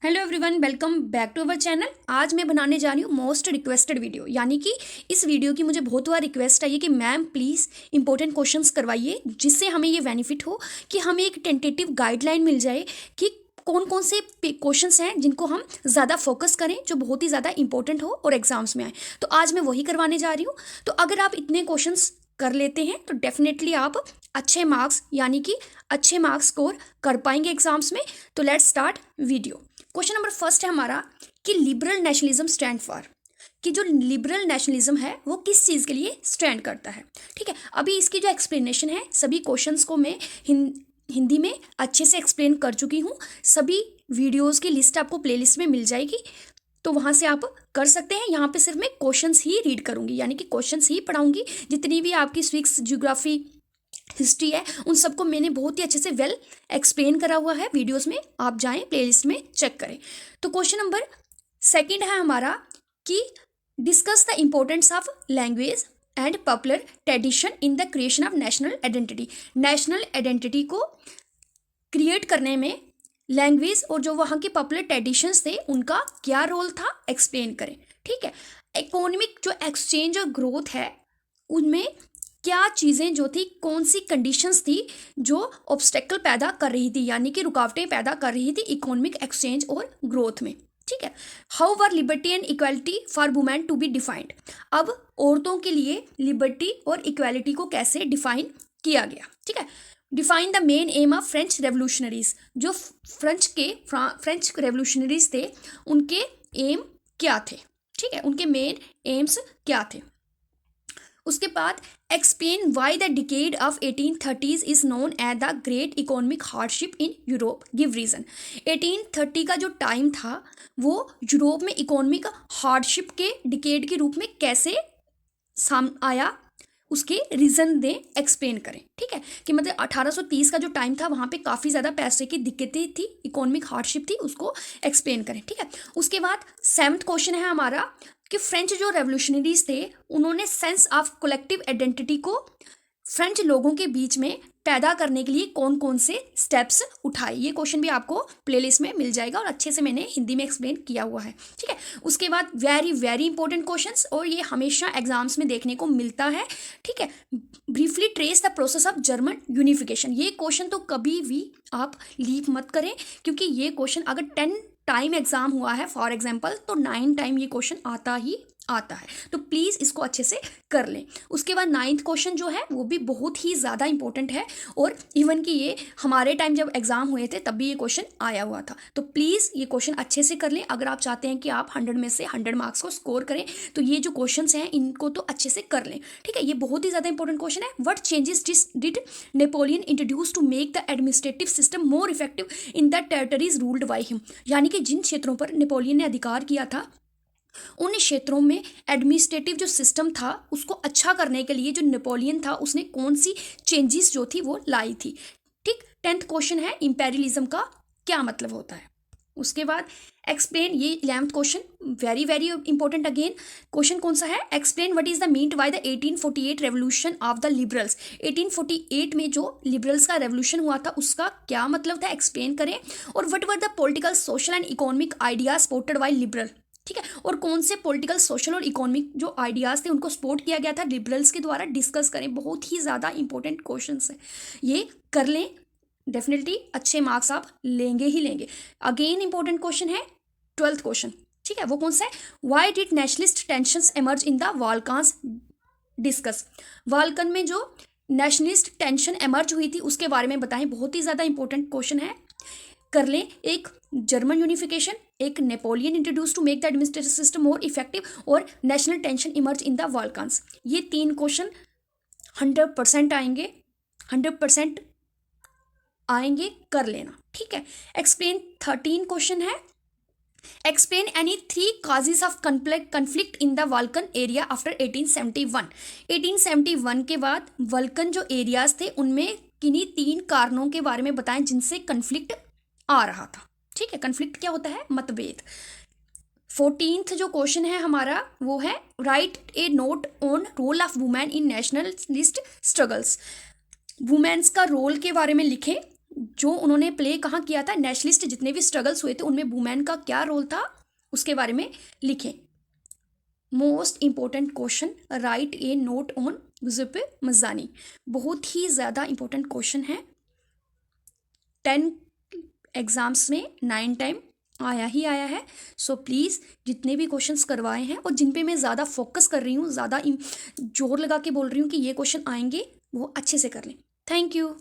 Hello everyone, welcome back to our channel. आज मैं बनाने जा रही हूँ मोस्ट रिक्वेस्टेड वीडियो, यानी कि इस वीडियो की मुझे बहुत बार रिक्वेस्ट आई है कि मैम प्लीज़ इंपॉर्टेंट क्वेश्चंस करवाइए, जिससे हमें ये बेनिफिट हो कि हमें एक टेंटेटिव गाइडलाइन मिल जाए कि कौन कौन से क्वेश्चंस हैं जिनको हम ज़्यादा फोकस करें, जो बहुत ही ज़्यादा इंपॉर्टेंट हो और एग्जाम्स में आए। तो आज मैं वही करवाने जा रही हूँ। तो अगर आप इतने क्वेश्चंस कर लेते हैं तो डेफिनेटली आप अच्छे मार्क्स, यानी कि अच्छे मार्क्स स्कोर कर पाएंगे एग्जाम्स में। तो let's start video. Question number first है हमारा कि लिबरल नेशनलिज्म स्टैंड फॉर, कि जो लिबरल नेशनलिज्म है वो किस चीज़ के लिए स्टैंड करता है। ठीक है, अभी इसकी जो एक्सप्लेनेशन है, सभी क्वेश्चंस को मैं हिंदी में अच्छे से एक्सप्लेन कर चुकी हूँ। सभी वीडियोस की लिस्ट आपको प्लेलिस्ट में मिल जाएगी, तो वहाँ से आप कर सकते हैं। यहाँ पे सिर्फ मैं क्वेश्चंस ही रीड करूँगी, यानी कि क्वेश्चंस ही पढ़ाऊँगी। जितनी भी आपकी सिविक्स, ज्योग्राफी, हिस्ट्री है, उन सबको मैंने बहुत ही अच्छे से वेल एक्सप्लेन करा हुआ है वीडियोस में। आप जाएं प्लेलिस्ट में चेक करें। तो क्वेश्चन नंबर सेकंड है हमारा कि discuss the importance of language and popular tradition in the creation of national identity. National identity को क्रिएट करने में लैंग्वेज और जो वहाँ के पॉपुलर ट्रेडिशंस थे उनका क्या रोल था, एक्सप्लेन करें। ठीक है, इकोनॉमिक जो एक्सचेंज और ग्रोथ है उनमें क्या चीज़ें जो थी, कौन सी कंडीशंस थी जो ऑब्स्टेकल पैदा कर रही थी, यानी कि रुकावटें पैदा कर रही थी इकोनॉमिक एक्सचेंज और ग्रोथ में। ठीक है, how were liberty and equality for women to be defined. अब औरतों के लिए लिबर्टी और इक्वालिटी को कैसे डिफाइन किया गया। ठीक है, define the main M of French revolutionaries. जो फ्रेंच रेवोल्यूशनरीज थे उनके एम क्या थे। ठीक है, उनके मेन एम्स क्या थे। उसके बाद explain why the decade of 1830s is known as the great economic hardship in Europe, give reason. 1830 का जो टाइम था वो यूरोप में इकोनॉमिक हार्डशिप के डिकेड के रूप में कैसे आया, उसके रीज़न दें, एक्सप्लेन करें। ठीक है, कि मतलब 1830 का जो टाइम था वहाँ पे काफ़ी ज़्यादा पैसे की दिक्कतें थी, इकोनॉमिक हार्डशिप थी, उसको एक्सप्लेन करें। ठीक है, उसके बाद 7th क्वेश्चन है हमारा कि फ्रेंच जो रेवोल्यूशनरीज थे उन्होंने सेंस ऑफ कलेक्टिव आइडेंटिटी को फ्रेंच लोगों के बीच में पैदा करने के लिए कौन कौन से स्टेप्स उठाए। ये क्वेश्चन भी आपको प्लेलिस्ट में मिल जाएगा और अच्छे से मैंने हिंदी में एक्सप्लेन किया हुआ है। ठीक है, उसके बाद वेरी वेरी इंपॉर्टेंट क्वेश्चंस, और ये हमेशा एग्जाम्स में देखने को मिलता है। ठीक है, briefly trace the process of German unification. ये क्वेश्चन तो कभी भी आप लीव मत करें, क्योंकि ये क्वेश्चन अगर 10 टाइम एग्जाम हुआ है फॉर एग्जाम्पल, तो 9 टाइम ये क्वेश्चन आता है। तो प्लीज़ इसको अच्छे से कर लें। उसके बाद 9th क्वेश्चन जो है वो भी बहुत ही ज़्यादा इंपॉर्टेंट है, और इवन कि ये हमारे टाइम जब एग्ज़ाम हुए थे तब भी ये क्वेश्चन आया हुआ था। तो प्लीज़ ये क्वेश्चन अच्छे से कर लें। अगर आप चाहते हैं कि आप 100 में से 100 मार्क्स को स्कोर करें तो ये जो क्वेश्चन हैं इनको तो अच्छे से कर लें। ठीक है, ये बहुत ही ज़्यादा इंपॉर्टेंट क्वेश्चन है। What changes did Napoleon introduce to make the administrative system more effective in the territories ruled by him. यानी कि जिन क्षेत्रों पर नेपोलियन ने अधिकार किया था उन क्षेत्रों में एडमिनिस्ट्रेटिव जो सिस्टम था उसको अच्छा करने के लिए जो नेपोलियन था उसने कौन सी चेंजेस जो थी वो लाई थी। ठीक, 10th क्वेश्चन है इंपेरियलिज्म का क्या मतलब होता है। उसके बाद एक्सप्लेन, ये 11th question very very important again. Question कौन सा है, explain what is the meant by the 1848 revolution of the liberals. 1848 में जो लिबरल्स का रेवोल्यूशन हुआ था उसका क्या मतलब था, एक्सप्लेन करें। और what were the political, social and economic ideas supported by liberal. ठीक है, और कौन से पॉलिटिकल, सोशल और इकोनॉमिक जो आइडियाज़ थे उनको सपोर्ट किया गया था लिबरल्स के द्वारा, डिस्कस करें। बहुत ही ज़्यादा इंपॉर्टेंट क्वेश्चन है, ये कर लें, डेफिनेटली अच्छे मार्क्स आप लेंगे ही लेंगे। अगेन इंपॉर्टेंट क्वेश्चन है 12th क्वेश्चन। ठीक है, वो कौन सा है, why did nationalist tensions emerge in the Balkans, discuss. Balkan में जो नेशनलिस्ट टेंशन एमर्ज हुई थी उसके बारे में बताएं। बहुत ही ज़्यादा इंपॉर्टेंट क्वेश्चन है, कर लें। एक जर्मन यूनिफिकेशन, एक Napoleon introduce to make the administrative system more effective, और national tension emerge in the Balkans. ये 3 क्वेश्चन 100% आएंगे, 100% आएंगे, कर लेना। ठीक है, एक्सप्लेन 13 क्वेश्चन है, explain any 3 causes of conflict in the Balkan area after 1871। 1871 के बाद वाल्कन जो एरियाज थे उनमें किन्हीं 3 कारणों के बारे में बताएं जिनसे कन्फ्लिक्ट आ रहा था। ठीक है, कन्फ्लिक्ट क्या होता है, मतभेद। 14th जो क्वेश्चन है हमारा वो है write a note on role of women in nationalist struggles. Womens का रोल के बारे में लिखें जो उन्होंने प्ले कहाँ किया था, नेशनलिस्ट जितने भी स्ट्रगल्स हुए थे उनमें वुमेन का क्या रोल था उसके बारे में लिखें। Most important question, write a note on Giuseppe Mazzini. बहुत ही ज़्यादा इंपॉर्टेंट क्वेश्चन है, 10 एग्जाम्स में 9 टाइम आया ही आया है। सो प्लीज़ जितने भी क्वेश्चंस करवाए हैं और जिन पे मैं ज़्यादा फोकस कर रही हूँ, ज़्यादा जोर लगा के बोल रही हूँ कि ये क्वेश्चन आएंगे, वो अच्छे से कर लें। Thank you.